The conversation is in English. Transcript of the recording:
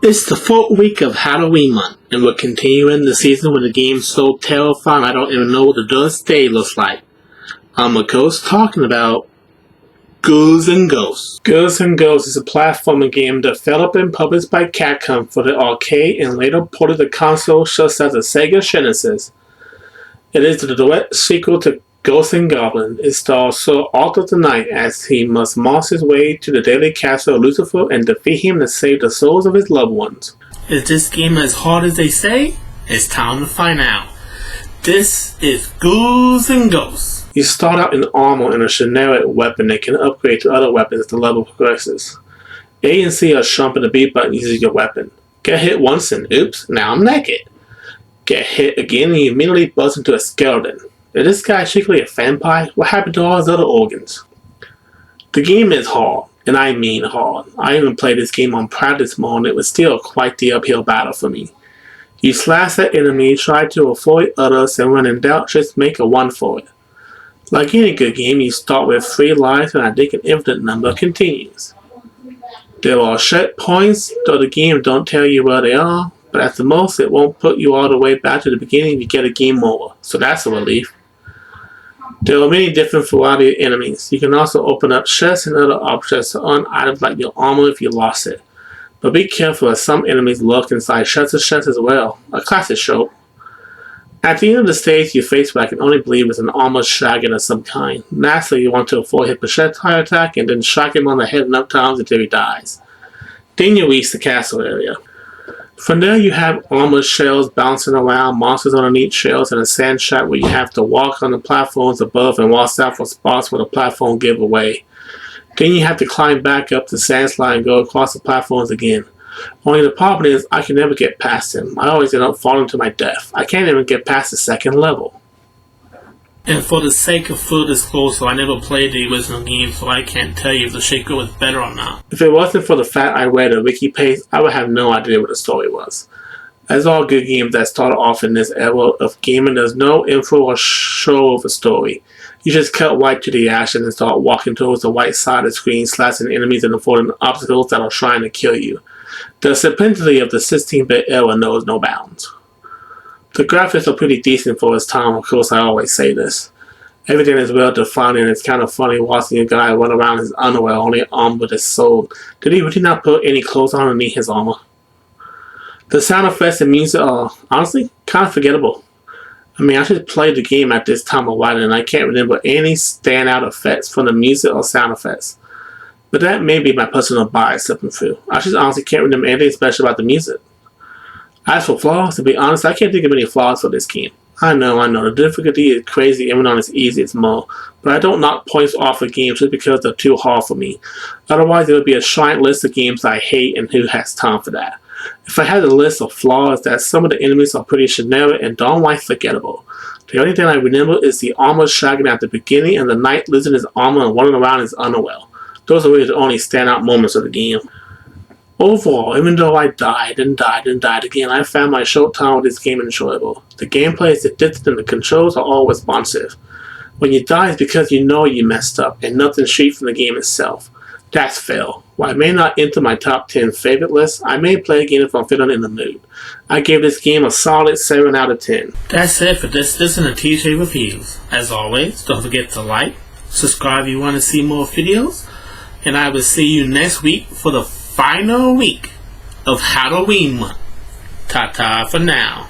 It's the 4th week of Halloween month, and we're continuing the season with a game so terrifying I don't even know what the Does Day looks like. I'm a ghost talking about Ghouls and Ghosts. Ghouls and Ghosts is a platforming game developed and published by Capcom for the arcade and later ported to consoles such as the Sega Genesis. It is the direct sequel to Ghosts and Goblins. It stars Sir Arthur the Knight as he must march his way to the deadly castle of Lucifer and defeat him to save the souls of his loved ones. Is this game as hard as they say? It's time to find out. This is Ghouls and Ghosts. You start out in armor and a generic weapon that can upgrade to other weapons as the level progresses. A and C are jumping the B button using your weapon. Get hit once and oops, now I'm naked. Get hit again and you immediately buzz into a skeleton. Is this guy secretly a vampire? What happened to all his other organs? The game is hard, and I mean hard. I even played this game on practice mode and it was still quite the uphill battle for me. You slash at enemies, try to avoid others, and when in doubt just make a 1 for it. Like any good game, you start with 3 lives and I think an infinite number continues. There are set points, though the game don't tell you where they are, but at the most it won't put you all the way back to the beginning if you get a game over, so that's a relief. There are many different variety of enemies. You can also open up chests and other objects to earn items like your armor if you lost it. But be careful as some enemies lurk inside chests as well, a classic trope. At the end of the stage you face what I can only believe is an armored dragon of some kind. Lastly, you want to avoid his projectile attack and then strike him on the head enough times until he dies. Then you reach the castle area. From there you have armored shells bouncing around, monsters underneath shells, and a sand trap where you have to walk on the platforms above and watch out for spots where the platform give away. Then you have to climb back up the sand slide and go across the platforms again. Only the problem is I can never get past them. I always end up falling to my death. I can't even get past the 2nd level. And for the sake of full disclosure, I never played the original game, so I can't tell you if the sequel was better or not. If it wasn't for the fact I read a wiki page, I would have no idea what the story was. As all good games that started off in this era of gaming, there's no info or show of a story. You just cut right to the action and start walking towards the right side of the screen, slashing enemies and avoiding obstacles that are trying to kill you. The simplicity of the 16-bit era knows no bounds. The graphics are pretty decent for its time, of course I always say this. Everything is well defined and it's kind of funny watching a guy run around in his underwear only armed with his sword. Did he really not put any clothes on underneath his armor? The sound effects and music are, honestly, kind of forgettable. I mean, I just played the game at this time of writing and I can't remember any standout effects from the music or sound effects. But that may be my personal bias slipping through. I just honestly can't remember anything special about the music. As for flaws, to be honest, I can't think of any flaws for this game. I know, the difficulty is crazy even on its easiest mode, but I don't knock points off of games just because they're too hard for me. Otherwise, it would be a giant list of games I hate and who has time for that. If I had a list of flaws, that some of the enemies are pretty generic and downright forgettable. The only thing I remember is the armored dragon at the beginning and the knight losing his armor and running around his underwear. Those are really the only standout moments of the game. Overall, even though I died and died and died again, I found my short time with this game enjoyable. The gameplay is addictive and the controls are all responsive. When you die, it's because you know you messed up and nothing straight from the game itself. That's fail. While I may not enter my top 10 favorite list, I may play again if I'm feeling in the mood. I gave this game a solid 7 out of 10. That's it for this edition of TJ Reviews. As always, don't forget to like, subscribe if you want to see more videos, and I will see you next week for the final week of Halloween month. Ta-ta for now.